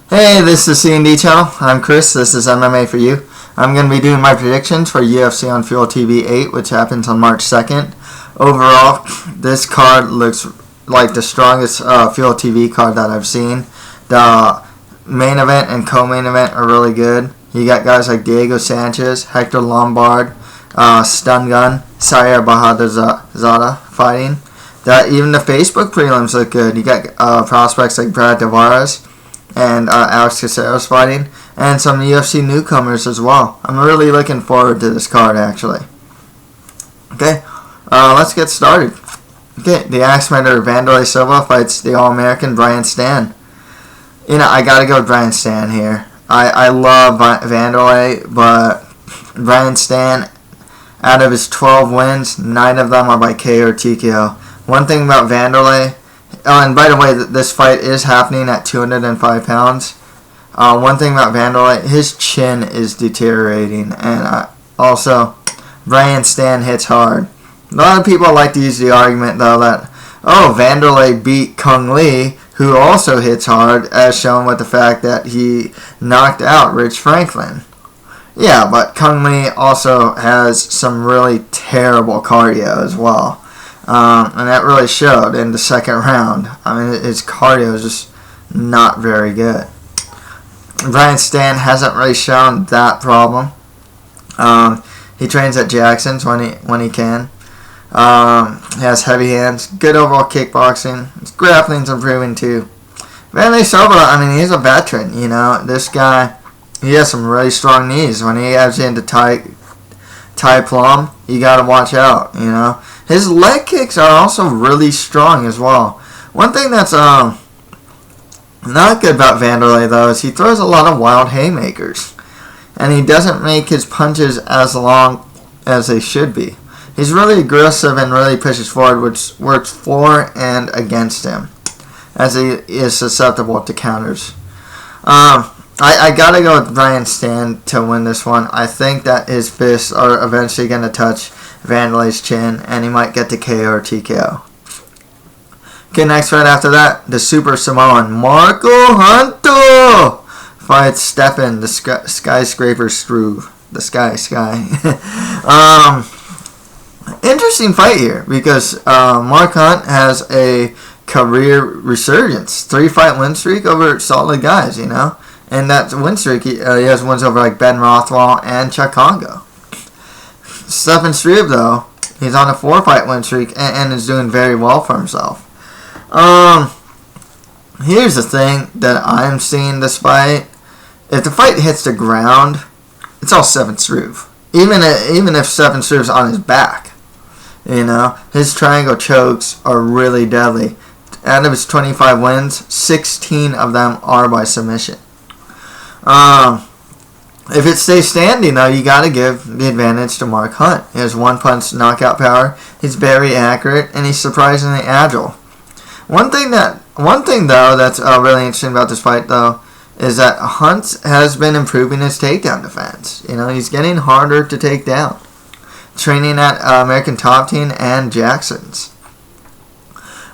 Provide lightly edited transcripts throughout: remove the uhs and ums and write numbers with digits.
Hey, this is C&D channel. I'm Chris. This is MMA for you. I'm going to be doing my predictions for UFC On FuelTV 8, which happens on March 2nd. Overall, this card looks like the strongest Fuel TV card that I've seen. The main event and co-main event are really good. You got guys like Diego Sanchez, Hector Lombard, Stann, Siyar Bahadurzada fighting. Even the Facebook prelims look good. You got prospects like Brad Tavares and Alex Caceres fighting, and some UFC newcomers as well. I'm really looking forward to this card, actually. Okay, let's get started. Okay, the Axemaker Wanderlei Silva fights the All-American Brian Stann. You know, I gotta go with Brian Stann here. I love Wanderlei, but Brian Stann, out of his 12 wins, 9 of them are by KO or TKO. One thing about Wanderlei, and by the way, this fight is happening at 205 pounds. One thing about Wanderlei, his chin is deteriorating, and also, Brian Stann hits hard. A lot of people like to use the argument, though, that, oh, Wanderlei beat Kung Lee, who also hits hard, as shown with the fact that he knocked out Rich Franklin. Yeah, but Kung Lee also has some really terrible cardio as well. And that really showed in the second round. I mean, his cardio is just not very good. Brian Stann hasn't really shown that problem. He trains at Jackson's when he can. He has heavy hands, good overall kickboxing. His grappling's improving too. Wanderlei Silva, I mean, he's a veteran. You know, this guy, he has some really strong knees. When he has into Thai plum, you gotta watch out. You know. His leg kicks are also really strong as well. One thing that's not good about Wanderlei, though, is he throws a lot of wild haymakers. And he doesn't make his punches as long as they should be. He's really aggressive and really pushes forward, which works for and against him, as he is susceptible to counters. I gotta go with Brian Stann to win this one. I think that his fists are eventually going to touch Wanderlei's chin, and he might get to KO or TKO. Okay, next fight after that, the Super Samoan Marco Hunter fights Stefan, the skyscraper Struve. The sky. Interesting fight here, because Mark Hunt has a career resurgence. 3-fight win streak over solid guys, you know. And that win streak, he has wins over like Ben Rothwell and Chuck Congo. Stefan Struve, though, he's on a 4-fight win streak and is doing very well for himself. Here's the thing that I'm seeing this fight. If the fight hits the ground, it's all Stefan Struve. Even if Stefan Struve's on his back, you know, his triangle chokes are really deadly. Out of his 25 wins, 16 of them are by submission. If it stays standing, though, you got to give the advantage to Mark Hunt. He has one-punch knockout power. He's very accurate, and he's surprisingly agile. One thing, though, that's really interesting about this fight, though, is that Hunt has been improving his takedown defense. You know, he's getting harder to take down. Training at American Top Team and Jackson's.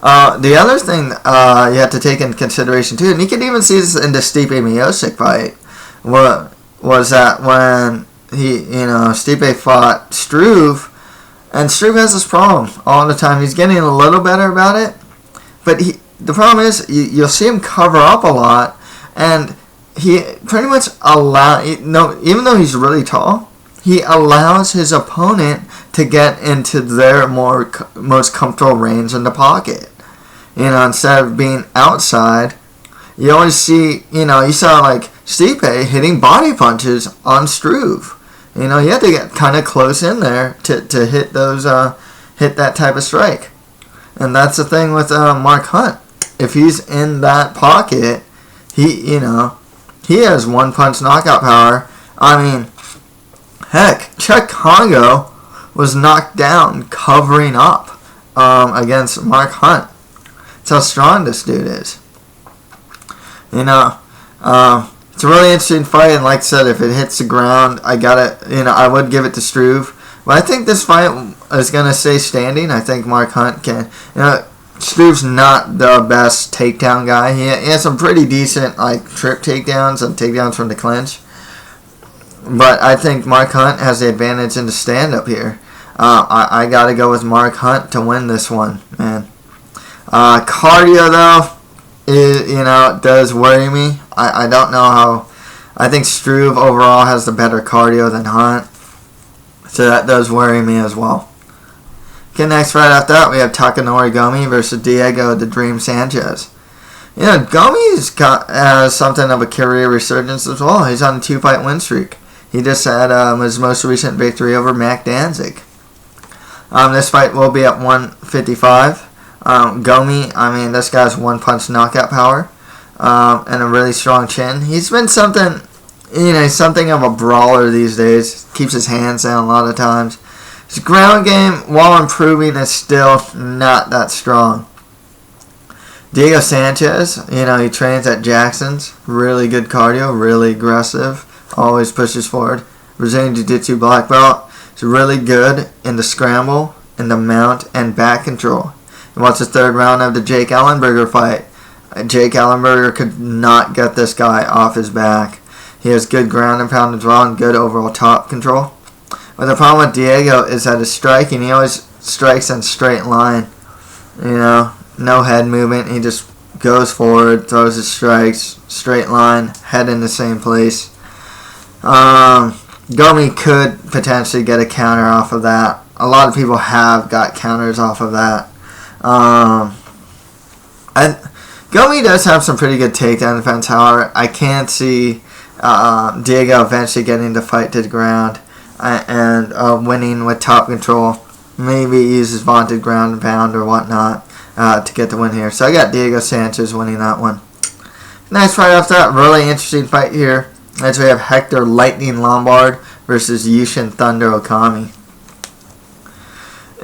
The other thing you have to take into consideration, too, and you can even see this in the Stipe Miocic fight, was that when Stipe fought Struve, and Struve has this problem all the time. He's getting a little better about it, but the problem is you'll see him cover up a lot, and he pretty much even though he's really tall, he allows his opponent to get into their most comfortable range in the pocket. You know, instead of being outside, you always see, you saw like Stipe hitting body punches on Struve. You know, you have to get kind of close in there to hit that type of strike. And that's the thing with Mark Hunt. If he's in that pocket, he has one-punch knockout power. I mean, heck, Chuck Congo was knocked down covering up against Mark Hunt. That's how strong this dude is. You know, it's a really interesting fight, and like I said, if it hits the ground, I would give it to Struve. But I think this fight is going to stay standing. I think Mark Hunt can, Struve's not the best takedown guy. He has some pretty decent like trip takedowns and takedowns from the clinch. But I think Mark Hunt has the advantage in the stand-up here. I got to go with Mark Hunt to win this one, man. Cardio, though, does worry me. I don't know how. I think Struve overall has the better cardio than Hunt. So that does worry me as well. Okay, next right after that, we have Takanori Gomi versus Diego the Dream Sanchez. Gomi has something of a career resurgence as well. He's on a 2-fight win streak. He just had his most recent victory over Mac Danzig. This fight will be at 155. Gomi, this guy's one-punch knockout power and a really strong chin. He's been something of a brawler these days. Keeps his hands down a lot of times. His ground game, while improving, is still not that strong. Diego Sanchez, he trains at Jackson's. Really good cardio, really aggressive. Always pushes forward. Brazilian Jiu-Jitsu black belt. He's really good in the scramble, in the mount, and back control. And what's the third round of the Jake Ellenberger fight? Jake Ellenberger could not get this guy off his back. He has good ground and pound as well and good overall top control. But the problem with Diego is that his striking, he always strikes in straight line. No head movement. He just goes forward, throws his strikes, straight line, head in the same place. Gomi could potentially get a counter off of that. A lot of people have got counters off of that. Gomi does have some pretty good takedown defense, however. I can't see Diego eventually getting the fight to the ground and winning with top control. Maybe uses vaunted ground and pound or whatnot to get the win here. So I got Diego Sanchez winning that one. Next fight after that, really interesting fight here. Next we have Hector Lightning Lombard versus Yushin Thunder Okami.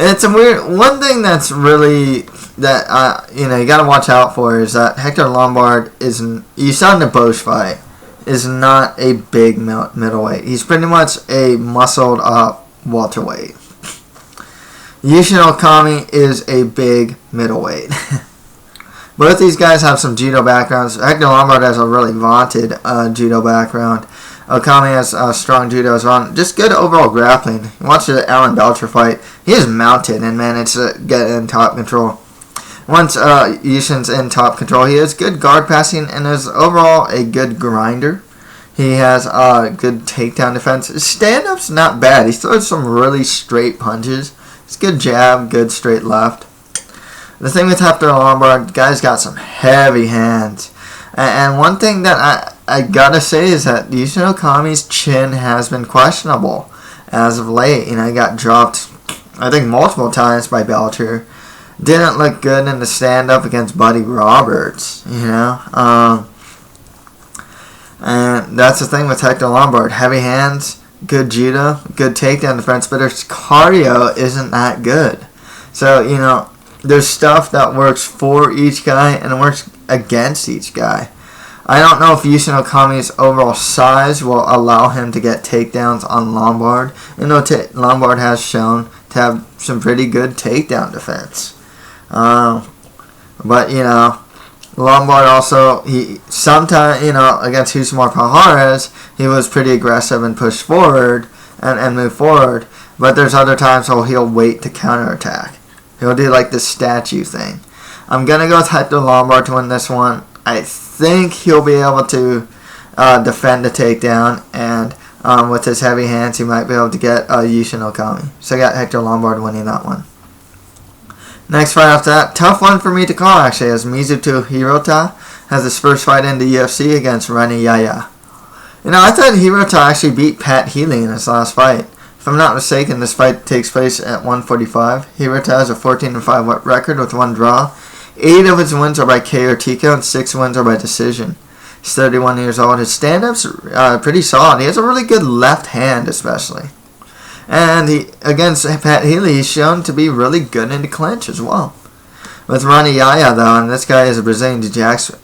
It's a weird one thing that's really that you got to watch out for is that Hector Lombard you saw in the Bosch fight, is not a big middleweight. He's pretty much a muscled up welterweight. Yushin Okami is a big middleweight. Both these guys have some judo backgrounds. Hector Lombard has a really vaunted judo background. Okami has strong judo as well. Just good overall grappling. Watch the Alan Belcher fight. He is mounted and managed to get in top control. Once Yushin's in top control, he has good guard passing and is overall a good grinder. He has good takedown defense. His stand-up's not bad. He throws some really straight punches. It's good jab, good straight left. The thing with Hector Lombard, the guy's got some heavy hands. And one thing that I gotta say is that Yushin Okami's chin has been questionable as of late. He got dropped, I think, multiple times by Belcher. Didn't look good in the stand-up against Buddy Roberts, And that's the thing with Hector Lombard. Heavy hands, good judo, good takedown defense, but his cardio isn't that good. So, there's stuff that works for each guy and it works against each guy. I don't know if Yushin Okami's overall size will allow him to get takedowns on Lombard. Lombard has shown to have some pretty good takedown defense. But Lombard also, he sometimes, against Husmar Pajares, he was pretty aggressive and pushed forward and moved forward. But there's other times where he'll wait to counterattack. He'll do like the statue thing. I'm going to go with Hector Lombard to win this one. I think he'll be able to defend the takedown, and with his heavy hands, he might be able to get Yushin Okami. So I got Hector Lombard winning that one. Next fight after that, tough one for me to call actually, as Mizuto Hirota has his first fight in the UFC against Rani Yahya. I thought Hirota actually beat Pat Healy in his last fight. If I'm not mistaken, this fight takes place at 145. Hirota has a 14-5 record with 1 draw. 8 of his wins are by KO or TKO, and 6 wins are by decision. He's 31 years old. His stand-up's pretty solid. He has a really good left hand, especially. And against Pat Healy, he's shown to be really good in the clinch as well. With Rani Yahya, though, and this guy is a Brazilian Jiu-Jitsu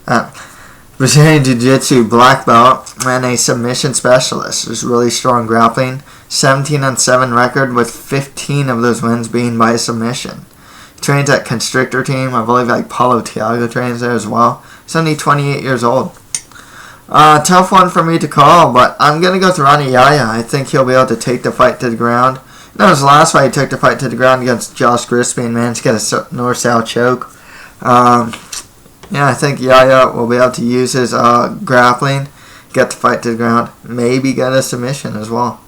black belt and a submission specialist. There's really strong grappling. 17-7 record with 15 of those wins being by submission. He trains at Constrictor Team. I believe like Paulo Thiago trains there as well. He's only 28 years old. Tough one for me to call, but I'm going to go with Rani Yahya. I think he'll be able to take the fight to the ground. His last fight, he took the fight to the ground against Josh Grisby and managed to get a north-south choke. I think Yahya will be able to use his grappling, get the fight to the ground, maybe get a submission as well.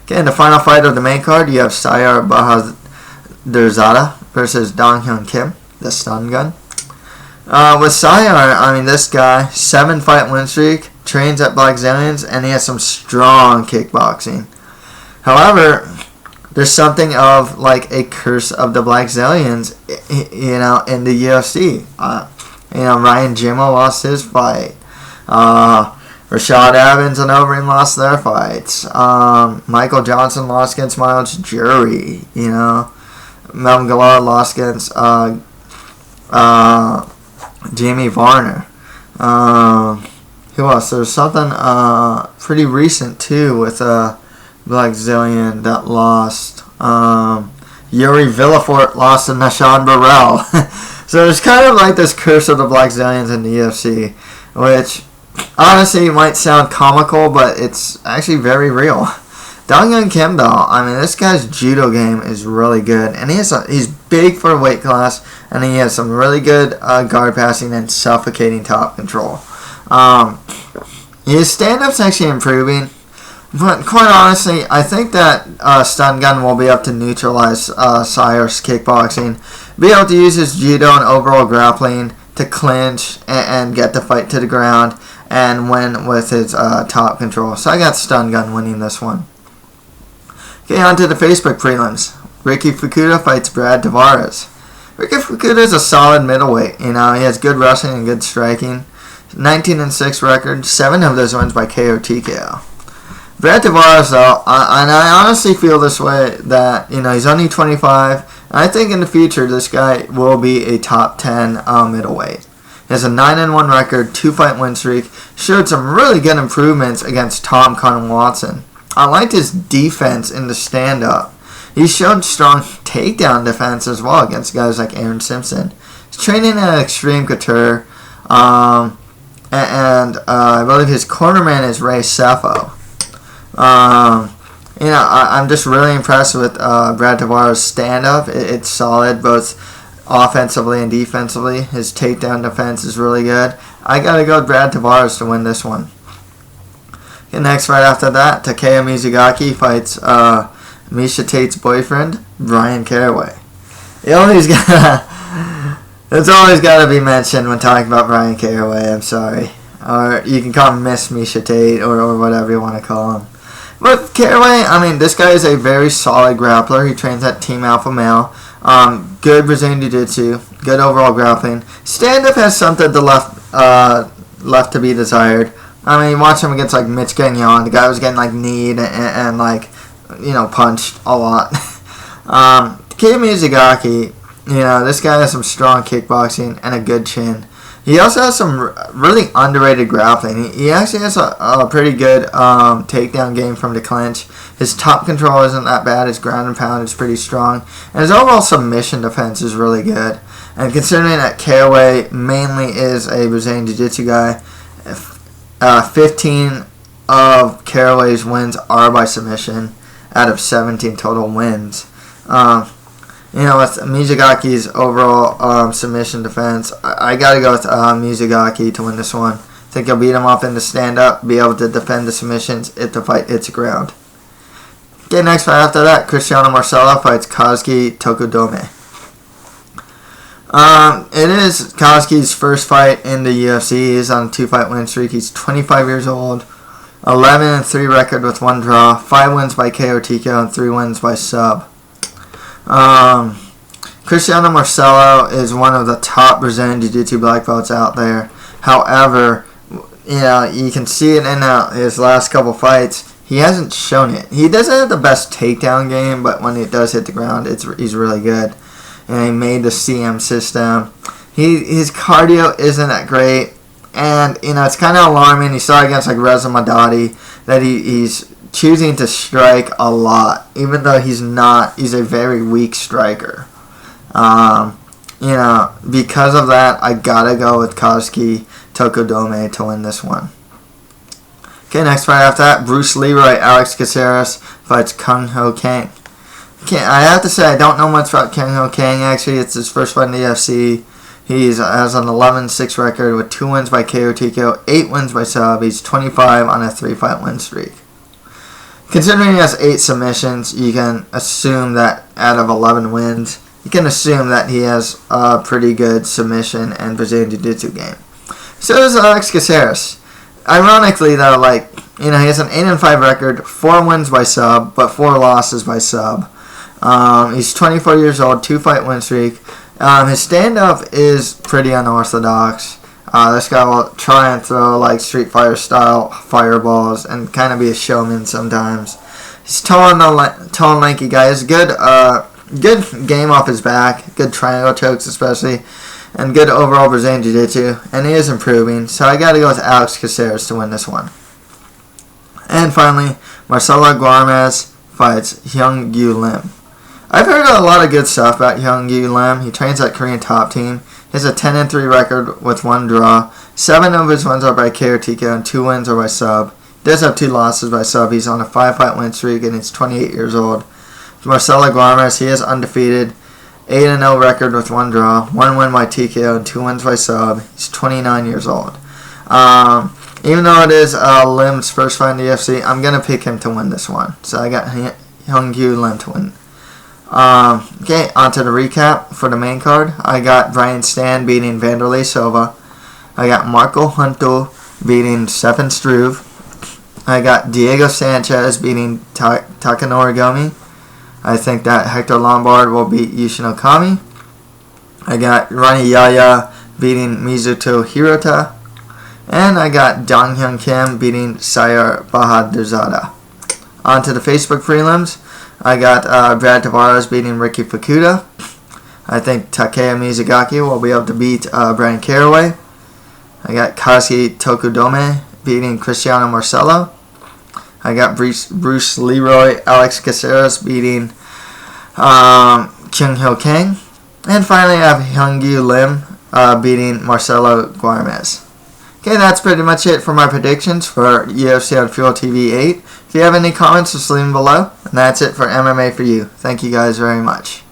Okay, in the final fight of the main card, you have Siyar Bahadurzada versus Dong-Hyun Kim, the stun gun. With Siyar, this guy, 7-fight win streak, trains at Black Zillions, and he has some strong kickboxing. However, there's something of like a curse of the Black Zillions, in the UFC. Ryan Jimmo lost his fight. Rashad Evans and Overeem lost their fights. Michael Johnson lost against Miles Jury. Melvin Gillard lost against Jamie Varner. Who else? There was something pretty recent too with Black Zillion that lost. Yuri Villafort lost to Nashawn Burrell. So there's kind of like this curse of the Black Zillions in the UFC, which honestly might sound comical, but it's actually very real. Dong-Hyun Kim, though, this guy's judo game is really good, and he's big for a weight class, and he has some really good guard passing and suffocating top control. His stand-up's actually improving. But quite honestly, I think that stun gun will be able to neutralize Siyar's kickboxing, be able to use his judo and overall grappling to clinch and get the fight to the ground and win with his top control. So I got stun gun winning this one. Okay, on to the Facebook prelims. Ricky Fukuda fights Brad Tavares. Ricky Fukuda is a solid middleweight. He has good wrestling and good striking. 19-6 record, 7 of those wins by KO TKO. Brad Tavares, though, and I honestly feel this way, that, he's only 25, and I think in the future this guy will be a top 10 middleweight. He has a 9-1 record, 2-fight win streak, showed some really good improvements against Tom Conor Watson. I liked his defense in the stand-up. He showed strong takedown defense as well against guys like Aaron Simpson. He's training at Extreme Couture, and I believe his cornerman is Ray Sefo. I'm just really impressed with Brad Tavares' stand-up. It's solid, both offensively and defensively. His takedown defense is really good. I gotta go with Brad Tavares to win this one. Okay, next fight after that, Takeya Mizugaki fights Misha Tate's boyfriend, Brian Caraway. It's always gotta be mentioned when talking about Brian Caraway. I'm sorry. Or you can call him Miss Misha Tate or whatever you want to call him. But Caraway, this guy is a very solid grappler. He trains at Team Alpha Male. Good Brazilian Jiu-Jitsu. Good overall grappling. Stand-up has something left to be desired. Watch him against like Mitch Gagnon. The guy was getting like kneed and punched a lot. Takeya Mizugaki, this guy has some strong kickboxing and a good chin. He also has some really underrated grappling. He actually has a pretty good takedown game from the clinch. His top control isn't that bad. His ground and pound is pretty strong. And his overall submission defense is really good. And considering that Caraway mainly is a Brazilian Jiu-Jitsu guy, 15 of Caraway's wins are by submission out of 17 total wins. With Mizugaki's overall submission defense, I gotta go with Mizugaki to win this one. I think he'll beat him up in the stand-up, be able to defend the submissions if the fight hits the ground. Okay, next fight after that, Cristiano Marcelo fights Kazuki Tokudome. It is Kazuki's first fight in the UFC. He's on a 2-fight win streak. He's 25 years old, 11-3 record with 1 draw, 5 wins by KO TKO, and 3 wins by sub. Cristiano Marcelo is one of the top Brazilian Jiu-Jitsu black belts out there. However, you can see it in his last couple fights. He hasn't shown it. He doesn't have the best takedown game, but when it does hit the ground, he's really good. And he made the CM system. His cardio isn't that great, and it's kind of alarming. You saw against like Reza Madadi that he's choosing to strike a lot, even though he's not. He's a very weak striker. You know, because of that, I gotta go with Kazuki Tokudome to win this one. Okay, next fight after that, Bruce Leroy, Alex Caceres fights Kung Ho Kang. Okay, I have to say I don't know much about Kung Ho Kang. Actually, it's his first fight in the UFC. He has an 11-6 record with 2 wins by KO TKO, 8 wins by sub. He's 25 on a 3-fight win streak. Considering he has 8 submissions, you can assume that out of 11 wins, you can assume that he has a pretty good submission and Brazilian Jiu-Jitsu game. So does Alex Caceres. Ironically, though, he has an 8-5 record, 4 wins by sub, but 4 losses by sub. He's 24 years old, 2-fight win streak. His stand-up is pretty unorthodox. This guy will try and throw Street Fighter style fireballs and kind of be a showman sometimes. He's tall and lanky guy. He's good game off his back, good triangle chokes especially, and good overall Brazilian Jiu-Jitsu, and he is improving, so I gotta go with Alex Caceres to win this one. And finally, Marcelo Guarmez fights Hyun-Gyu Lim. I've heard a lot of good stuff about Hyun-Gyu Lim. He trains at Korean Top Team. He has a 10-3 record with 1 draw. 7 of his wins are by KO TKO and 2 wins are by sub. He does have 2 losses by sub. He's on a 5-fight win streak and he's 28 years old. Marcelo Guarmez, he is undefeated. 8-0 record with 1 draw. 1 win by TKO and 2 wins by sub. He's 29 years old. Even though it is Lim's first fight in the UFC, I'm going to pick him to win this one. So I got Hyun-Gyu Lim to win. Okay, on to the recap for the main card. I got Brian Stann beating Wanderlei Silva. I got Marco Hunto beating Stefan Struve. I got Diego Sanchez beating Takanori Gomi. I think that Hector Lombard will beat Yushin Okami. I got Rani Yahya beating Mizuto Hirota. And I got Dong Hyun Kim beating Siyar Bahadurzada. On to the Facebook prelims. I got Brad Tavares beating Ricky Fukuda. I think Takeya Mizugaki will be able to beat Brian Caraway. I got Kazuki Tokudome beating Cristiano Marcelo. I got Bruce Leroy, Alex Caceres beating Kung Ho Kang. And finally, I have Hyun-Gyu Lim beating Marcelo Guarmez. Okay, that's pretty much it for my predictions for UFC on FuelTV 8. If you have any comments, just leave them below. And that's it for MMA for you. Thank you guys very much.